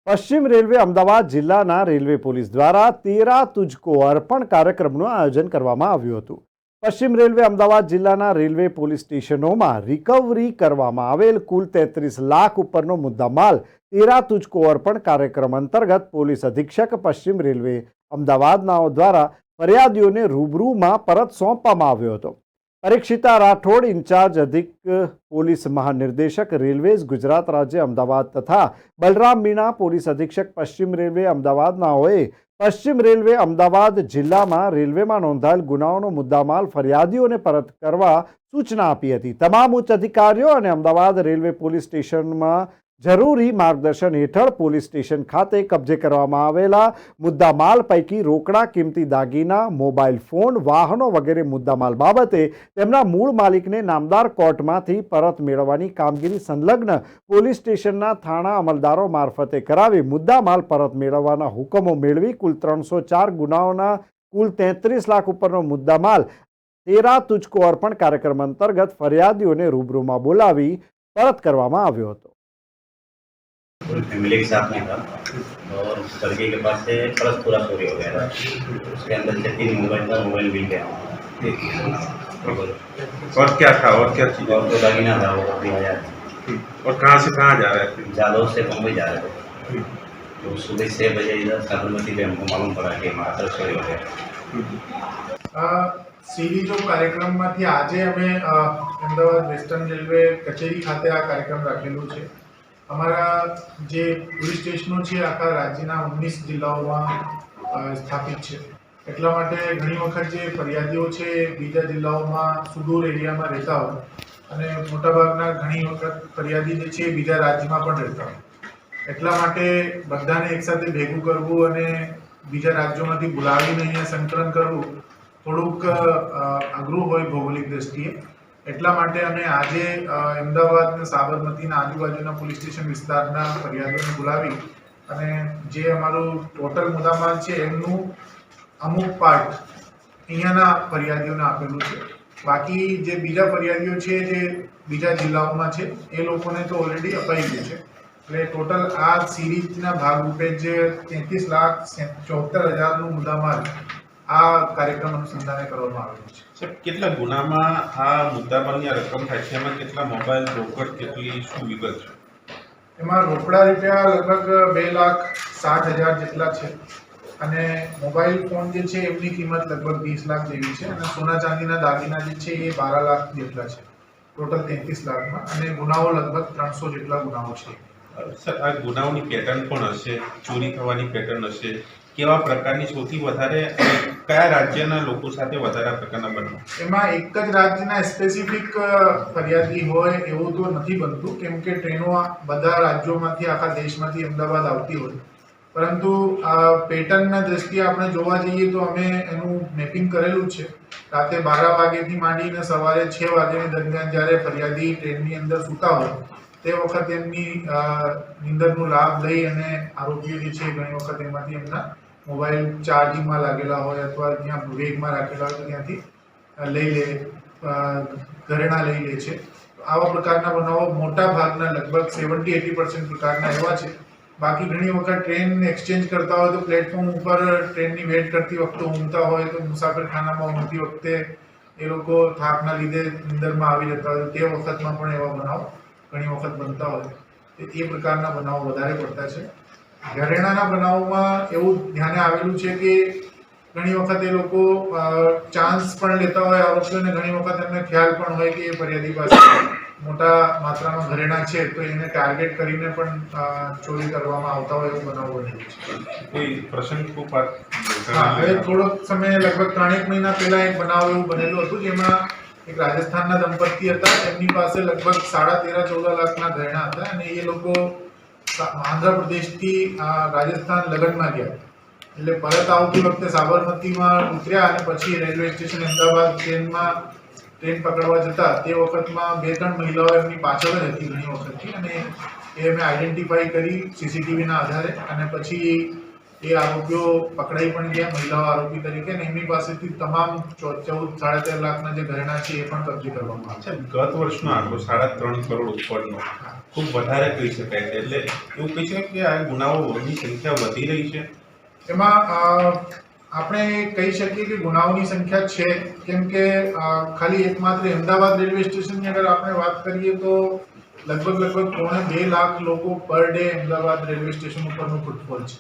પશ્ચિમ રેલવે અમદાવાદ જિલ્લાના railway police દ્વારા તેરા તુજકો અર્પણ કાર્યક્રમનું આયોજન કરવામાં આવ્યું હતું। પશ્ચિમ રેલવે અમદાવાદ જિલ્લાના રેલવે પોલીસ સ્ટેશનોમાં રિકવરી કરવામાં આવેલ કુલ 33 લાખ ઉપરનો મુદ્દામાલ તેરા તુજકો અર્પણ કાર્યક્રમ અંતર્ગત પોલીસ અધિક્ષક પશ્ચિમ રેલવે અમદાવાદનાઓ દ્વારા ફરિયાદીઓને રૂબરૂમાં પરત સોંપવામાં આવ્યો હતો। પરીક્ષિતા રાઠોડ, ઇન્ચાર્જ અધિક પોલીસ મહાનિર્દેશક રેલવેઝ ગુજરાત રાજ્ય અમદાવાદ તથા બલરામ મીણા, પોલીસ અધિક્ષક પશ્ચિમ રેલવે અમદાવાદનાઓએ પશ્ચિમ રેલવે અમદાવાદ જિલ્લામાં રેલવેમાં નોંધાયેલ ગુનાઓનો મુદ્દામાલ ફરિયાદીઓને પરત કરવા સૂચના આપી હતી। તમામ ઉચ્ચ અધિકારીઓ અને અમદાવાદ રેલવે પોલીસ સ્ટેશનમાં જરૂરી માર્ગદર્શન હેઠળ પોલીસ સ્ટેશન ખાતે કબજે કરવામાં આવેલા મુદ્દામાલ પૈકી રોકડા, કિંમતી દાગીના, મોબાઈલ ફોન, વાહનો વગેરે મુદ્દામાલ બાબતે તેમના મૂળ માલિકને નામદાર કોર્ટમાંથી પરત મેળવવાની કામગીરી સંલગ્ન પોલીસ સ્ટેશનના થાણા અમલદારો મારફતે કરાવી મુદ્દામાલ પરત મેળવવાના હુકમો મેળવી કુલ 304 ગુનાઓના કુલ 33 લાખ ઉપરનો મુદ્દામાલ તેરા તુજકો અર્પણ કાર્યક્રમ અંતર્ગત ફરિયાદીઓને રૂબરૂમાં બોલાવી પરત કરવામાં આવ્યો હતો। पूरी फैमिली के साथ में था और लड़के के पास से पर्स पूरा चोरी हो गया था। उसके अंदर से 3 मोबाइल था, मोबाइल मिल गया। और क्या था और क्या चीज़ और तो दागिना था वो 20,000। और कहाँ से कहाँ जा रहे थे? जालौर से बम्बई जा रहे थे। तो सुबह 6 बजे इधर साबरमती पे हमको मालूम पड़ा कि हमारा पर्स चोरी हो गया। सीरीज कार्यक्रमમાંથી આજે અમે અમદાવાદ વેસ્ટર્ન રેલવે કચેરી ખાતે આ કાર્યક્રમ રાખેલો છે। અમારા જે પોલીસ સ્ટેશનો છે આખા રાજ્યના 19 જિલ્લાઓમાં સ્થાપિત છે, એટલા માટે ઘણી વખત જે ફરિયાદીઓ છે બીજા જિલ્લાઓમાં સુદૂર એરિયામાં રહેતા હોય અને મોટાભાગના ઘણી વખત ફરિયાદી જે છે બીજા રાજ્યમાં પણ રહેતા હોય, એટલા માટે બધાને એકસાથે ભેગું કરવું અને બીજા રાજ્યોમાંથી બોલાવીને અહીંયા સંકલન કરવું થોડુંક અઘરું હોય ભૌગોલિક દ્રષ્ટિએ। એટલા માટે અમે આજે અમદાવાદ અને સાબરમતીના આજુબાજુના પોલીસ સ્ટેશન વિસ્તારના ફરિયાદોને બોલાવી અને જે અમારું ટોટલ મુદ્દામાલ છે એમનું અમુક પાર્ટ અહીંયાના ફરિયાદીઓને આપેલું છે। બાકી જે બીજા ફરિયાદીઓ છે જે બીજા જિલ્લાઓમાં છે એ લોકોને તો ઓલરેડી અપાઈ ગયું છે। એટલે ટોટલ આ સિરીઝના ભાગરૂપે જે 33,74,000નું મુદ્દામાલ આ કાર્યક્રમ અનુસંધાને કરવામાં આવેલું છે। સાહેબ, કેટલા ગુનામાં આ મુદ્દામાલની આ રકમ થાય છે? એમાં કેટલા મોબાઈલ, રોકડ, કેટલી શું વિગત છે? એમાં રોકડા રૂપિયા લગભગ 2,60,000 જેટલા છે અને મોબાઈલ ફોન જે છે એમની કિંમત લગભગ 20 લાખ જેવી છે અને સોના ચાંદીના દાગીના જે છે એ 12 લાખ જેટલા છે, ટોટલ 33 લાખમાં। અને ગુનાઓ લગભગ 300 જેટલા ગુનાઓ છે। સર, આ ગુનાઓની પેટર્ન પણ હશે, ચોરી થવાની પેટર્ન હશે, કેવા પ્રકારની સૌથી વધારે કયા રાજ્યના લોકો સાથે વધારે પ્રકારના બનાવ? એમાં એક જ રાજ્યના સ્પેસિફિક ફરિયાદી હોય એવું તો નથી બનતું, કેમ કે ટ્રેનો બધા રાજ્યોમાંથી આખા દેશમાંથી અમદાવાદ આવતી હોય, પરંતુ પેટર્નના દ્રષ્ટિએ આપણે જોવા જઈએ તો અમે એનું મેપિંગ કરેલું છે। રાતે 12 વાગ્યાથી માંડીને સવારે 6 વાગ્યાની દરમિયાન જ્યારે ફરિયાદી ટ્રેનની અંદર સૂતા હોય તે વખતે એમની નીંદરનો લાભ લઈ અને આરોપીઓ જે છે ઘણી વખત એમાંથી એમના મોબાઈલ ચાર્જિંગમાં લાગેલા હોય અથવા ત્યાં વેગમાં રાખેલા હોય તો ત્યાંથી લઈ લે, ઘરેણા લઈ લે છે। આવા પ્રકારના બનાવો મોટા ભાગના લગભગ 70-80% પ્રકારના એવા છે। બાકી ઘણી વખત ટ્રેન એક્સચેન્જ કરતા હોય તો પ્લેટફોર્મ ઉપર ટ્રેનની વેટ કરતી વખતે ઊંઘતા હોય તો મુસાફરખાનામાં ઊંઘતી વખતે એ લોકો થાકના લીધે નીંદરમાં આવી જતા હોય, તે વખતમાં પણ એવા બનાવ ઘણી વખત બનતા હોય। એ પ્રકારના બનાવો વધારે પડતા છે। ઘરેણાના બનાવમાં એવું ધ્યાને આવેલું છે કે ઘણી વખત એ લોકો ચાન્સ પણ લેતા હોય આરોપીઓને, ઘણી વખત એમને ખ્યાલ પણ હોય કે એ ફરિયાદી પાસે મોટા માત્રામાં ઘરેણા છે તો એને ટાર્ગેટ કરીને પણ ચોરી કરવામાં આવતા હોય એવું બનાવ બનેલું છે। કોઈ પ્રસંગ હા, હવે થોડોક સમય લગભગ 3-1 મહિના પહેલા એક બનાવ એવું બનેલું હતું જેમાં એક રાજસ્થાનના દંપતી હતા, એમની પાસે લગભગ 13.5-14 લાખના ઘરેણા હતા અને એ લોકો આંધ્રપ્રદેશથી રાજસ્થાન લગ્નમાં ગયા, એટલે પરત આવતી વખતે સાબરમતીમાં ઉતર્યા અને પછી રેલવે સ્ટેશન અમદાવાદ ટ્રેન પકડવા જતા તે વખતમાં 2-3 મહિલાઓ એમની પાછળ જ હતી ઘણી વખતથી અને એ અમે આઈડેન્ટિફાઈ કરી સીસીટીવીના આધારે અને પછી એ આરોપીઓ પકડાઈ પણ ગયા, મહિલાઓ આરોપી તરીકે, અને એમની પાસેથી તમામ 14.5 લાખના જે ઘરેણા છે એ પણ કબજે કરવામાં આવ્યા. અચ્છા, ગત વર્ષનો આંકડો 3.5 કરોડ ઉપરનો ખૂબ વધારે કહી શકાય છે. એટલે એવું કહી શકાય કે આ ગુનાઓની સંખ્યા વધી રહી છે. એમાં આપણે કહી શકીએ કે ગુનાઓની સંખ્યા છે, કેમ કે ખાલી એકમાત્ર અમદાવાદ રેલવે સ્ટેશનની અગર આપણે વાત કરીએ તો લગભગ 2.5 લાખ લોકો per day Ahmedabad railway station ઉપરનું ફૂટફોલ છે.